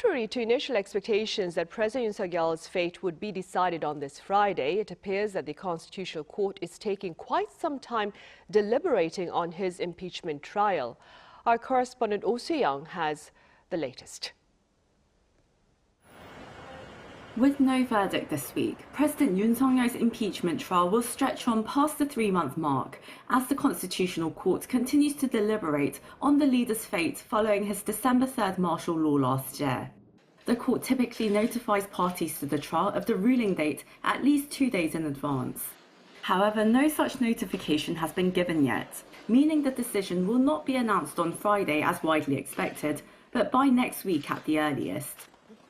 Contrary to initial expectations that President Yoon Suk Yeol's fate would be decided on this Friday, it appears that the Constitutional Court is taking quite some time deliberating on his impeachment trial. Our correspondent Oh Soo-young has the latest. With no verdict this week, President Yoon Suk Yeol's impeachment trial will stretch on past the 3-month mark as the Constitutional Court continues to deliberate on the leader's fate following his December 3rd martial law last year. The court typically notifies parties to the trial of the ruling date at least 2 days in advance. However, no such notification has been given yet, meaning the decision will not be announced on Friday as widely expected, but by next week at the earliest.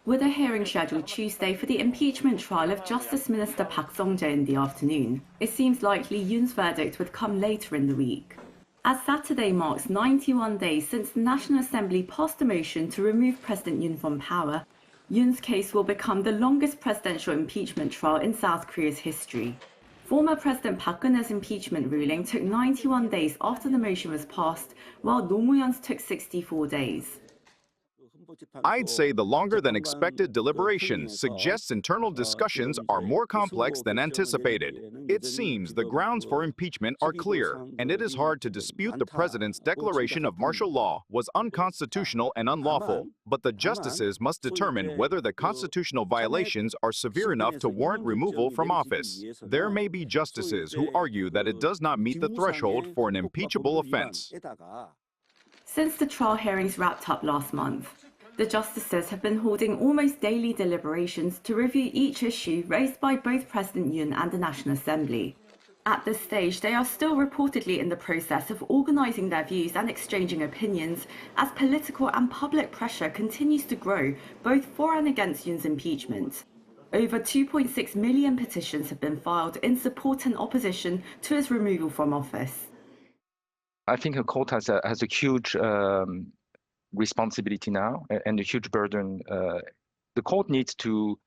With a hearing scheduled Tuesday for the impeachment trial of Justice Minister Park Sung-jae in the afternoon, it seems likely Yoon's verdict would come later in the week. As Saturday marks 91 days since the National Assembly passed a motion to remove President Yoon from power, Yoon's case will become the longest presidential impeachment trial in South Korea's history. Former President Park Geun-hye's impeachment ruling took 91 days after the motion was passed, while Roh Moo-hyun's took 64 days. I'd say the longer than expected deliberation suggests internal discussions are more complex than anticipated. It seems the grounds for impeachment are clear, and it is hard to dispute the president's declaration of martial law was unconstitutional and unlawful. But the justices must determine whether the constitutional violations are severe enough to warrant removal from office. There may be justices who argue that it does not meet the threshold for an impeachable offense. Since the trial hearings wrapped up last month, the justices have been holding almost daily deliberations to review each issue raised by both President Yoon and the National Assembly. At this stage, they are still reportedly in the process of organizing their views and exchanging opinions as political and public pressure continues to grow both for and against Yoon's impeachment. Over 2.6 million petitions have been filed in support and opposition to his removal from office. I think the court has a huge responsibility now and a huge burden. The court needs to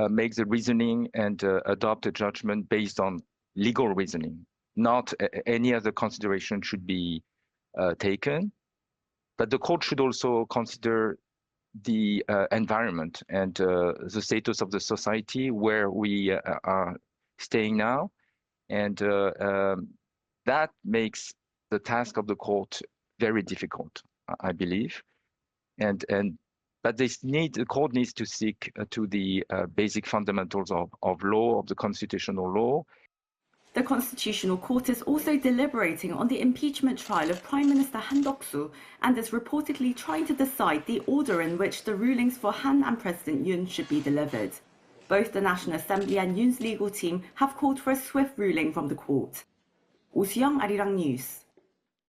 make the reasoning and adopt a judgment based on legal reasoning. Not any other consideration should be taken, but the court should also consider the environment and the status of the society where we are staying now, and that makes the task of the court very difficult, I believe, but the court needs to seek to the basic fundamentals of law, of the constitutional law. The Constitutional Court is also deliberating on the impeachment trial of Prime Minister Han Duck-soo and is reportedly trying to decide the order in which the rulings for Han and President Yoon should be delivered. Both the National Assembly and Yoon's legal team have called for a swift ruling from the court. Oh Soo-young, Arirang News.